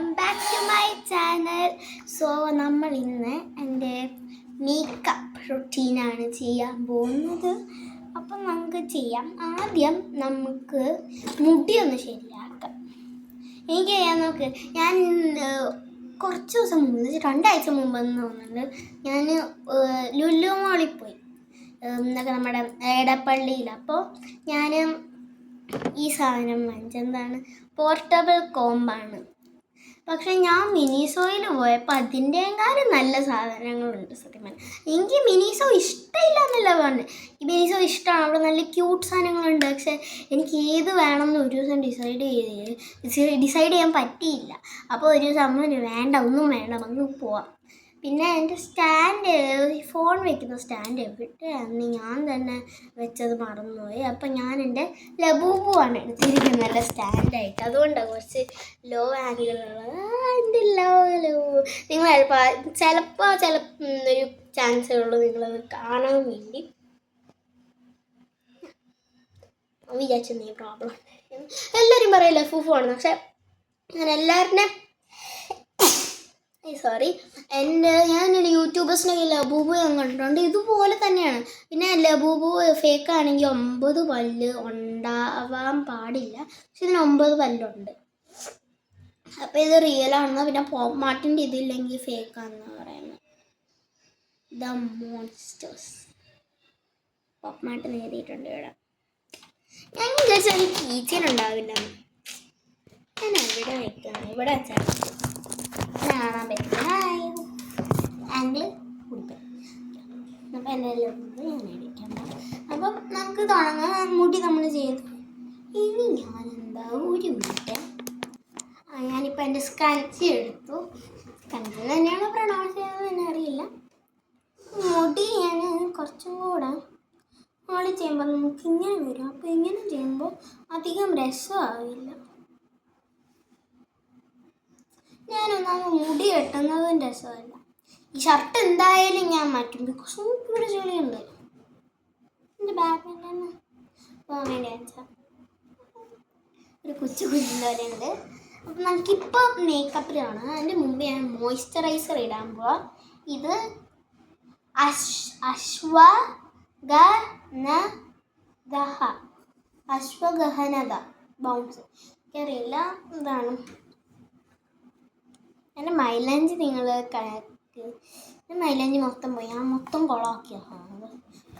Welcome back to my channel. So നമ്മൾ ഇന്ന് എൻ്റെ മേക്കപ്പ് റുട്ടീനാണ് ചെയ്യാൻ പോകുന്നത്. അപ്പം നമുക്ക് ചെയ്യാം. ആദ്യം നമുക്ക് മുടി ഒന്ന് ശരിയാക്കാം. എനിക്ക് ചെയ്യാൻ നോക്ക്. ഞാൻ കുറച്ച് ദിവസം മുമ്പ് 2 ആഴ്ച മുമ്പെന്ന് തോന്നുന്നുണ്ട് ഞാൻ ലുലു മോളിൽ പോയി, എന്നൊക്കെ നമ്മുടെ എടപ്പള്ളിയിൽ. അപ്പോൾ ഞാൻ ഈ സാധനം വാങ്ങിച്ചെന്താണ്, പോർട്ടബിൾ കോമ്പാണ്. പക്ഷെ ഞാൻ മിനിസോയിൽ പോയപ്പോൾ അതിൻ്റെക്കാളും നല്ല സാധനങ്ങളുണ്ട്. സത്യം പറഞ്ഞാൽ എനിക്ക് മിനിസോ ഇഷ്ടമില്ല എന്നല്ല പറഞ്ഞത്, ഈ മിനിസോ ഇഷ്ടമാണ്. അവിടെ നല്ല ക്യൂട്ട് സാധനങ്ങളുണ്ട്. പക്ഷെ എനിക്ക് ഏത് വേണമെന്ന് ഒരു ദിവസം ഡിസൈഡ് ചെയ്യാൻ പറ്റിയില്ല. അപ്പോൾ ഒരു ദിവസം വേണ്ട, ഒന്നും വേണ്ട, നമുക്ക് പോവാം. പിന്നെ എൻ്റെ സ്റ്റാൻഡ്, ഫോൺ വയ്ക്കുന്ന സ്റ്റാൻഡ് എവിടെയാണെന്ന് ഞാൻ തന്നെ വെച്ചത് മറന്നുപോയി. അപ്പം ഞാൻ എൻ്റെ ലബൂബുവാണ് എടുത്തിരിക്കുന്നത് നല്ല സ്റ്റാൻഡായിട്ട്. അതുകൊണ്ടാണ് കുറച്ച് ലോ ആംഗിളുള്ളത്. എൻ്റെ ലോ നിങ്ങൾ ചിലപ്പോൾ ഒരു ചാൻസേ ഉള്ളൂ നിങ്ങളത് കാണാൻ വേണ്ടി. വിചാരിച്ചു നീ പ്രോബ്ലം എല്ലാവരും പറയില്ല ഫുഫുവാണ്. പക്ഷെ ഞാൻ എല്ലാവരുടെ ഞാനൊരു യൂട്യൂബേഴ്സിനൊക്കെ ലബൂബു ഞാൻ കണ്ടിട്ടുണ്ട്. ഇതുപോലെ തന്നെയാണ്. പിന്നെ ലബൂബു ഫേക്ക് ആണെങ്കിൽ 9 പല്ല് ഉണ്ടാവാൻ പാടില്ല. പക്ഷെ ഇതിന് 9 പല്ലുണ്ട്. അപ്പോൾ ഇത് റിയൽ ആണെന്നോ പിന്നെ പോപ്പ് മാർട്ടിൻ്റെ ഇതില്ലെങ്കിൽ ഫേക്കാണെന്നാണ് പറയുന്നത്. ദ മോൺസ്റ്റേഴ്സ് പോപ്പ് മാർട്ടിന് എഴുതിയിട്ടുണ്ട് ഇവിടെ. ഞാൻ വിചാരിച്ചാൽ ഒരു കീച്ചൻ ഉണ്ടാവില്ല. ഞാൻ എവിടെ വയ്ക്കണം? ഇവിടെ വെച്ചാൽ കാണാൻ പറ്റില്ല. ആംഗിൾ കൊടുക്കും. അപ്പം എൻ്റെ ഞാൻ എഡിക്കാം. അപ്പം നമുക്ക് തുടങ്ങാം. മുടി നമ്മൾ ചെയ്ത് ഇനി ഞാനെന്താ ഒരു മിനിറ്റ്. ഞാനിപ്പോൾ എൻ്റെ സ്കഞ്ചി എടുത്തു. സ്കഞ്ചി തന്നെയാണ് പ്രൊണൗൺസ് ചെയ്യുന്നത് തന്നെ അറിയില്ല. മുടി ഞാൻ കുറച്ചും കൂടെ മോളി ചെയ്യുമ്പോൾ നമുക്ക് ഇങ്ങനെ വരും. അപ്പോൾ ഇങ്ങനെ ചെയ്യുമ്പോൾ അധികം രസമാവില്ല. ഞാനൊന്നാമത് മുടി കെട്ടുന്നതും രസമല്ല. ഈ ഷർട്ട് എന്തായാലും ഞാൻ മാറ്റും. ബിക്കോസ് ഇവിടെ ചെളിയുണ്ട്. എൻ്റെ ബാഗ് തന്നെ പോകാൻ വേണ്ടി വെച്ചാൽ ഒരു കുഞ്ഞുണ്ട്. അപ്പം നമുക്കിപ്പോൾ മേക്കപ്പിലാണ്. അതിൻ്റെ മുമ്പ് ഞാൻ മോയ്സ്ചറൈസർ ഇടാൻ പോവാം. ഇത് അശ്വഗഹനത ബൗൺസ് എനിക്കറിയില്ല ഇതാണ്. എൻ്റെ മൈലാഞ്ചി നിങ്ങൾ മൈലാഞ്ചി മൊത്തം പോയി. ഞാൻ മൊത്തം കുളമാക്കിയ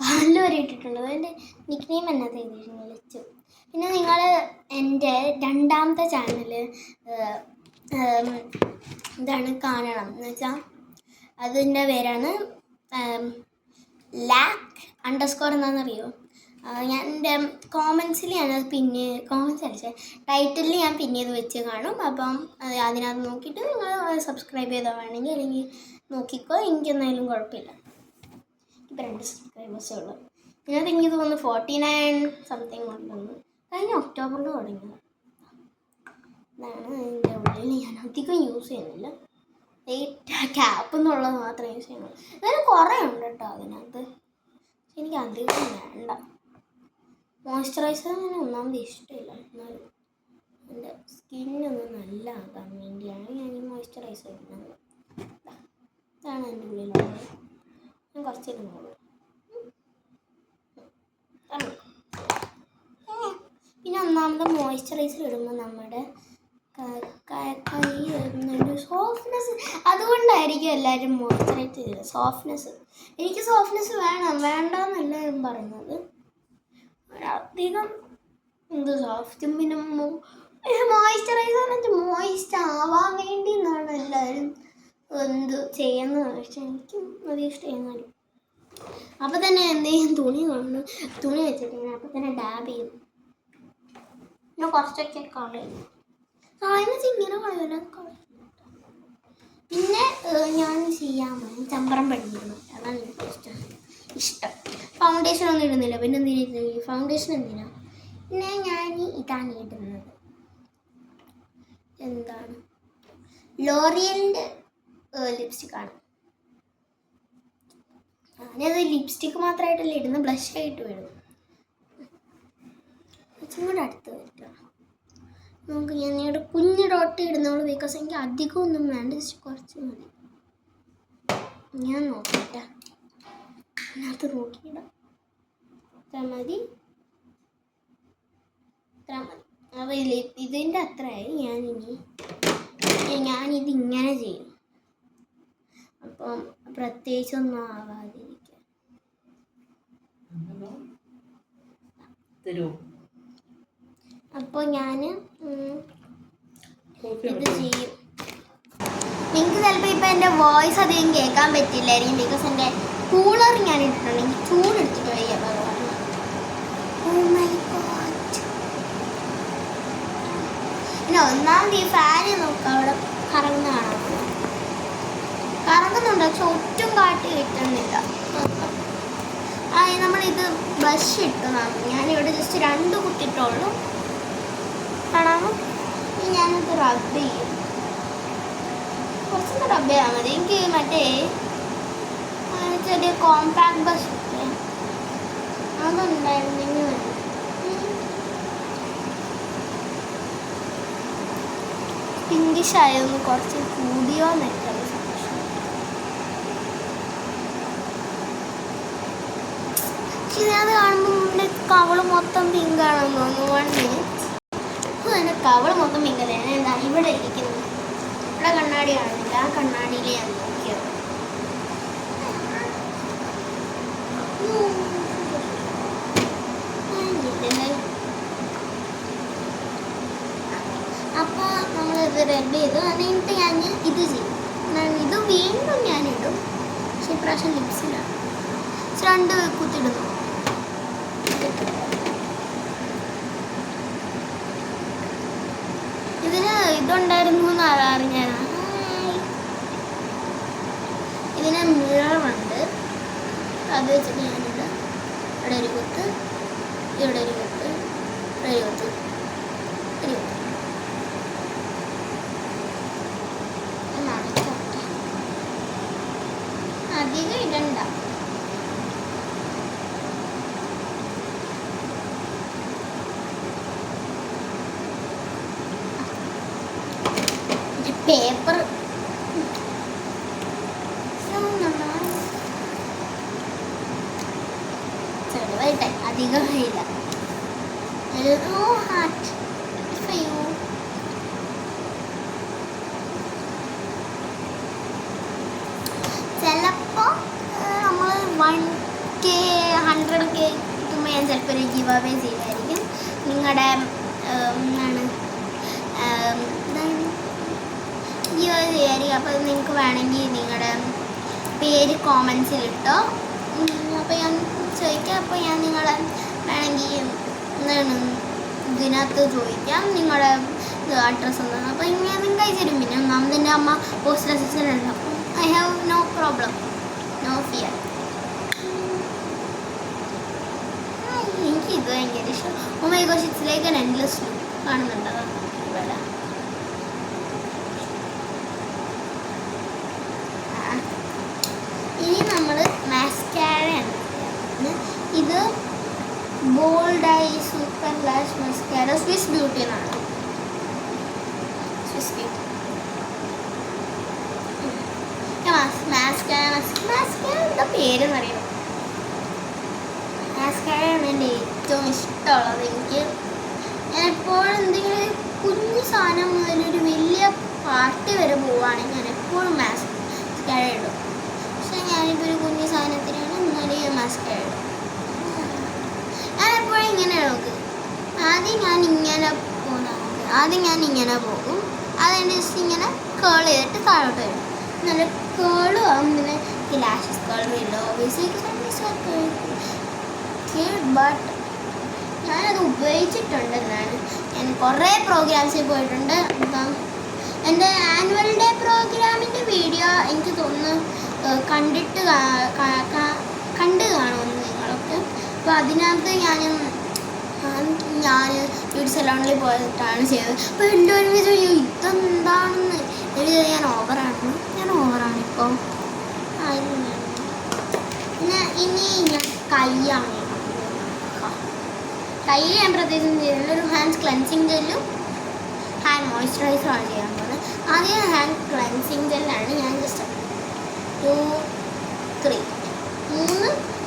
കാലിൽ വരെ ഇട്ടിട്ടുണ്ട്. അതിൻ്റെ നിക്നെയിം എന്നാ വിളിച്ചു. പിന്നെ നിങ്ങൾ എൻ്റെ 2ാമത്തെ ചാനൽ ഇതാണ് കാണണം എന്ന് വെച്ചാൽ അതിൻ്റെ പേരാണ് __ എന്താണെന്നറിയോ? ഞാൻ എൻ്റെ കോമൻസിൽ ഞാനത് ടൈറ്റിലിൽ ഞാൻ പിന്നെ ഇത് വെച്ച് കാണും. അപ്പം അതിനകത്ത് നോക്കിയിട്ട് നിങ്ങൾ സബ്സ്ക്രൈബ് ചെയ്താൽ വേണമെങ്കിൽ അല്ലെങ്കിൽ നോക്കിക്കോ. എനിക്കെന്നായാലും കുഴപ്പമില്ല. ഇപ്പം 2 സബ്സ്ക്രൈബേഴ്സേ ഉള്ളൂ. ഇതിനകത്ത് എനിക്ക് തോന്നുന്നു 49 സംതിങ് ഉണ്ടെന്ന്. കഴിഞ്ഞ ഒക്ടോബറിൽ തുടങ്ങിയത്. ഇതാണ് അതിൻ്റെ ഉള്ളിൽ. ഞാൻ അധികം യൂസ് ചെയ്യുന്നില്ല. ക്യാപ്പ് എന്നുള്ളത് മാത്രമേ യൂസ് ചെയ്യുന്നുള്ളൂ. അതിന് കുറേ ഉണ്ട് കേട്ടോ അതിനകത്ത്. എനിക്ക് അധികം വേണ്ട. മോയ്സ്ചറൈസർ അങ്ങനെ ഒന്നാമത് ഇഷ്ടമില്ല. എന്നാലും എൻ്റെ സ്കിന്നൊന്ന് നല്ല ആകാൻ വേണ്ടിയാണ് ഞാൻ ഈ മോയ്സ്ചറൈസർ ഇടുന്നത്. ഇതാണ് എൻ്റെ ഉള്ളിലുള്ളത്. ഞാൻ കുറച്ചിടുന്നുള്ളൂ. പിന്നെ ഒന്നാമത് മോയ്സ്ചറൈസർ ഇടുമ്പോൾ നമ്മുടെ കൈ ഒരു സോഫ്റ്റ്നെസ്, അതുകൊണ്ടായിരിക്കും എല്ലാവരും മോയ്സ്ചറൈസർ ചെയ്യുന്നത്. സോഫ്റ്റ്നെസ് എനിക്ക് സോഫ്റ്റ്നെസ് വേണ്ടെന്നല്ല ഞാൻ പറയുന്നത്. അധികം സോഫ്റ്റും പിന്നെ മോയ്സ്ചറൈസർ മോയിസ്റ്റ് ആവാൻ വേണ്ടി എന്നാണ് എല്ലാവരും ചെയ്യുന്നത്. പക്ഷെ എനിക്കും അത് ഇഷ്ടമായിരുന്നാലും അപ്പം തന്നെ എന്തെങ്കിലും തുണി വെച്ചിട്ട് അപ്പം തന്നെ ഡാബ് ചെയ്യും. ഞാൻ കുറച്ചൊക്കെ കളയും. ഇങ്ങനെ കളയില്ല. പിന്നെ ഞാൻ ചെയ്യാൻ ചമ്പരം പഠിക്കുന്നു. അതാണ് എനിക്ക് ഇഷ്ടം. ഫൗണ്ടേഷൻ ഒന്നും ഇടുന്നില്ല. പിന്നെ എന്തിനാ ഫൗണ്ടേഷൻ? എന്തിനാ? പിന്നെ ഞാൻ ഇതാണ് ഇടുന്നത്. എന്താണ്? ലോറിയലിൻ്റെ ലിപ്സ്റ്റിക്കാണ്. ഞാനത് ലിപ്സ്റ്റിക്ക് മാത്രമായിട്ടല്ല ഇടുന്നത്, ബ്ലഷായിട്ട് ഇടും. കുറച്ചും കൂടെ അടുത്ത് വരിക. നമുക്ക് ഞാൻ നിങ്ങളുടെ കുഞ്ഞിടോ റൊട്ടി ഇടുന്നുള്ളൂ, ബിക്കോസ് എനിക്ക് അധികം ഒന്നും വേണ്ട, കുറച്ച് മതി. ഞാൻ നോക്കട്ടെ, അതിനകത്ത് നോക്കിയിടാം. ഇത്ര മതി. അപ്പോൾ ഇതിൻ്റെ അത്രയായി. ഞാനിതിങ്ങനെ ചെയ്യും, അപ്പം പ്രത്യേകിച്ചൊന്നും ആവാതിരിക്കുക. അപ്പോൾ ഞാൻ ഇത് ചെയ്യും. നിങ്ങൾക്ക് ചിലപ്പോൾ ഇപ്പം എൻ്റെ വോയിസ് അധികം കേൾക്കാൻ പറ്റില്ലായിരിക്കും, ബിക്കോസ് എൻ്റെ കൂളർ ഞാൻ ഇട്ടിട്ടുണ്ട്. എനിക്ക് ചൂടെടുത്തിട്ട് വയ്യ ഭഗവാൻ. പിന്നെ ഒന്നാമത് ഈ ഫാന് നോക്കുക, അവിടെ കറങ്ങുന്നുണ്ട്, പക്ഷെ ഒട്ടും കാട്ടി കിട്ടുന്നില്ല. നമ്മളിത് ബ്രഷ് ഇട്ടതാണ്, ഞാനിവിടെ ജസ്റ്റ് 2 കുത്തിയിട്ടുള്ളൂ. കാണാമോ? ഞാനത് റബ്ബ് ചെയ്യും, കുറച്ചൊന്ന് റബ്ബ് ചെയ്യാൻ മതി. എനിക്ക് മറ്റേ ചെറിയ കോമ്പാക്ട് ബ്രഷ് അതുണ്ടായിരുന്നെങ്കിൽ മതി. പിങ്കിഷ് ആയതൊന്ന് കുറച്ച് കൂടിയോ എന്നൊക്കെ സംശയം. ഇതിനകത്ത് കാണുമ്പോൾ എൻ്റെ കവള് മൊത്തം പിങ്കാണെന്ന് തോന്നുന്നു. 1 മിനിറ്റ്. എൻ്റെ കവള് മൊത്തം പിങ്കല്ലേ. എന്താ ഇവിടെ ഇരിക്കുന്നത്, ഇവിടെ കണ്ണാടി കാണുന്നില്ല, ആ കണ്ണാടിയിൽ ഞാൻ നോക്കിയത്. അപ്പോൾ നമ്മളിത് റെഡ് ചെയ്തു. അതിനിട്ട് ഞാൻ ഇത് ചെയ്യും. ഇത് വീണ്ടും ഞാനിടും, പക്ഷേ ഇപ്രാവശ്യം ലിപ്സിലാണ് 2 കുത്തിടുന്നു. ഇതിന് ഇതുണ്ടായിരുന്നു എന്ന് അറിഞ്ഞാണ്. ഇതിന് മിററുണ്ട്, അത് വെച്ചിട്ട് ഞാനിവിടെ ഇവിടെ ഒരു കുത്ത്, ഇവിടെ ഒരു കുത്ത്, ഒരു കുത്ത്, ഒരു കുത്ത്. അധികം ഇടണ്ട. പേപ്പർ ചെറുതായിട്ട്, അധികമായില്ല. ഹാർട്ട് ചിലപ്പോൾ നമ്മൾ 1K 100K കിട്ടുമ്പോൾ ഞാൻ ചിലപ്പോൾ ഒരു ഗിവ് അവേ ചെയ്യുമായിരിക്കും. നിങ്ങളുടെ എന്താണ് ഗിവ് അവേ ചെയ്യുമായിരിക്കും. അപ്പോൾ നിങ്ങൾക്ക് വേണമെങ്കിൽ നിങ്ങളുടെ പേര് കോമൻസിലിട്ടോ. അപ്പോൾ ഞാൻ ചോദിക്കാം. അപ്പോൾ ഞാൻ നിങ്ങളെ വേണമെങ്കിൽ എന്താണ് ഇതിനകത്ത് ചോദിക്കാം നിങ്ങളുടെ അഡ്രസ്സ് എന്താണ്. അപ്പോൾ ഇങ്ങനെ നിങ്ങൾക്ക് അയച്ചു തരും. പിന്നെ ഒന്നാമത് എൻ്റെ അമ്മ പോസ്റ്റൽ അസിസ്റ്റൻ്റ് ഉണ്ട്, അപ്പോൾ I have no problem, no fear. എനിക്ക് ഇത് ഭയങ്കര ഇഷ്ടം. Oh my gosh, it's like an endless loop. കാണുന്നുണ്ടോ ഇവിടെ? ഇനി നമ്മൾ മാസ്കാരയാണ്. ഇത് bold eye super lash mascara, Swiss beauty എന്നാണ്. സ്വിസ് ബ്യൂട്ടി മാസ്കാരയുടെ പേരെന്നറിയാം. മാസ്കാരയാണ് എൻ്റെ ഏറ്റവും ഇഷ്ടമുള്ളത്. ഞാൻ എപ്പോഴും എന്തെങ്കിലും കുഞ്ഞു സാധനം മുതലൊരു വലിയ പാർട്ടി വരെ പോവുകയാണെങ്കിൽ ഞാൻ എപ്പോഴും മാസ്കാര ഇടും. പക്ഷെ ഞാനിപ്പോൾ ഒരു കുഞ്ഞു സാധനത്തിനാണ് എന്നാലും മാസ്കാര ഇടും. ഞാൻ എപ്പോഴും ഇങ്ങനെയാണ് നോക്കുക. ആദ്യം ഞാൻ ഇങ്ങനെ പോകും, അതെൻ്റെ ജസ്റ്റ് ഇങ്ങനെ കേൾ ചെയ്തിട്ട് താഴോട്ട് വരും. നല്ല കേളും ആകും. പിന്നെ ഈ ലാഷസ് കേൾ വരില്ല ഓബിയസ്ലി, ബട്ട് ഞാനത് ഉപയോഗിച്ചിട്ടുണ്ട്. ഞാൻ കുറേ പ്രോഗ്രാംസിൽ പോയിട്ടുണ്ട്. അപ്പം എൻ്റെ ആനുവൽ ഡേ പ്രോഗ്രാമിൻ്റെ വീഡിയോ എനിക്ക് തോന്നുന്നു കണ്ട് കാണുമെന്ന് നിങ്ങളൊക്കെ. അപ്പോൾ അതിനകത്ത് ഞാൻ ബ്യൂട്ടി സലോണിൽ പോയിട്ടാണ് ചെയ്തത്. അപ്പോൾ എല്ലാവരും വിചാരിച്ചു ഇതെന്താണെന്ന്. ഞാൻ ഓവറാണിപ്പോൾ. പിന്നെ ഇനി ഞാൻ കൈയാണ്. കൈ ഞാൻ പ്രത്യേകിച്ചും ചെയ്യുന്നത് ഒരു ഹാൻഡ് ക്ലെൻസിങ് ജെല്ലും ഹാൻഡ് മോയ്സ്ചറൈസറാണ് ചെയ്യാൻ പോകുന്നത്. ആദ്യം ഹാൻഡ് ക്ലൻസിങ് ജെല്ലാണ് ഞാൻ ജസ്റ്റ് 2 3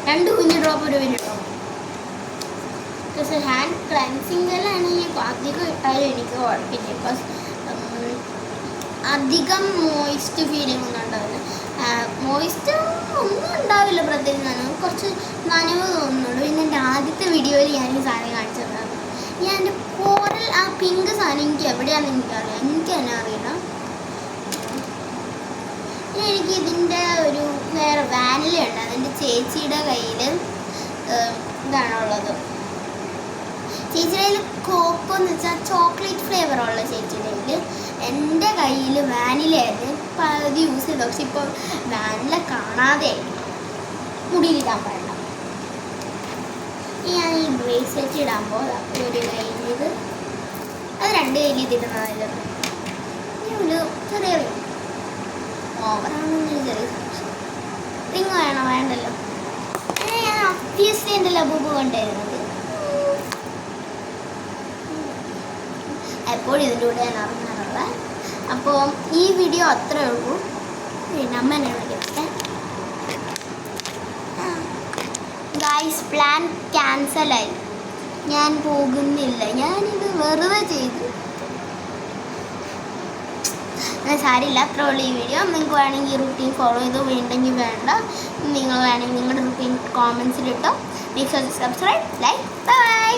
2 കുഞ്ഞു ഡ്രോപ്പ് ഒരു വലിയ ഡ്രോപ്പ്. ബിക്കോസ് ഹാൻഡ് ക്ലൻസിങ് ജെല്ലാണ് ഞാൻ അധികം ഇട്ടാലും എനിക്ക് കുഴപ്പമില്ല. ബിക്കോസ് അധികം മോയിസ്റ്റ് ഫീലിംഗ് ഒന്നും ഉണ്ടാവില്ല. മോയിസ്റ്റ് ഒന്നും ഉണ്ടാവില്ല പ്രത്യേകിച്ച്, കുറച്ച് നനവ് തോന്നുന്നുള്ളൂ. പിന്നെ എൻ്റെ ആദ്യത്തെ വീഡിയോയിൽ ഞാൻ ഈ സാധനം കാണിച്ചു തന്നായിരുന്നു. ഞാൻ എൻ്റെ കോറിൽ ആ പിങ്ക് സാധനം എനിക്ക് എവിടെയാണെന്ന് എനിക്കറിയാം, എനിക്ക് തന്നെ അറിയില്ല. എനിക്ക് ഇതിൻ്റെ ഒരു വേറെ വാനില ഉണ്ട്, അതെൻ്റെ ചേച്ചിയുടെ കയ്യിൽ ഇതാണുള്ളത്. ചേച്ചിയുടെ കയ്യിൽ കോക്കോ എന്ന് വെച്ചാൽ ചോക്ലേറ്റ് ഫ്ലേവറുള്ള ചേച്ചിയുടെ കയ്യിൽ. എൻ്റെ കയ്യിൽ വാനിലയായിരുന്നു. ഇപ്പം അത് യൂസ് ചെയ്തു, പക്ഷെ ഇപ്പോൾ വാനില കാണാതെ മുടിയിലിടാൻ പാടില്ല. ഞാൻ ഈ ബ്രേസ്ലെറ്റ് ഇടാമ്പോൾ ഒരു കയ്യിൽ ഇത്, അത് 2 കയ്യിൽ ഇതിടുന്നതല്ലോ. ഒരു ചെറിയ റിങ് ഓവറാണെന്നൊരു ചെറിയ സംശയം. റിങ് വേണോ? വേണ്ടല്ലോ. ഞാൻ ഒബ്വിയസ്ലി എൻ്റെ ലബൂബ് കൊണ്ടുവരുന്നത് എപ്പോഴും ഇതിൻ്റെ കൂടെ ഞാൻ ഇറങ്ങാറുള്ളത്. അപ്പോൾ ഈ വീഡിയോ അത്രേ ഉള്ളൂ. പിന്നെ അമ്മ എന്നെ വിളിക്കട്ടെ. ഗൈസ്, പ്ലാൻ ക്യാൻസലായി. ഞാൻ പോകുന്നില്ല. ഞാനിത് വെറുതെ ചെയ്തു. സാരില്ല, അത്രേ ഉള്ളൂ ഈ വീഡിയോ. നിങ്ങൾക്ക് വേണമെങ്കിൽ ഈ റുട്ടീൻ ഫോളോ ചെയ്തോ, വേണ്ടെങ്കിൽ വേണ്ട. നിങ്ങൾ വേണമെങ്കിൽ നിങ്ങളുടെ റുട്ടീൻ കോമെൻറ്റ്സിലിട്ടോ. Make sure to subscribe, like, by.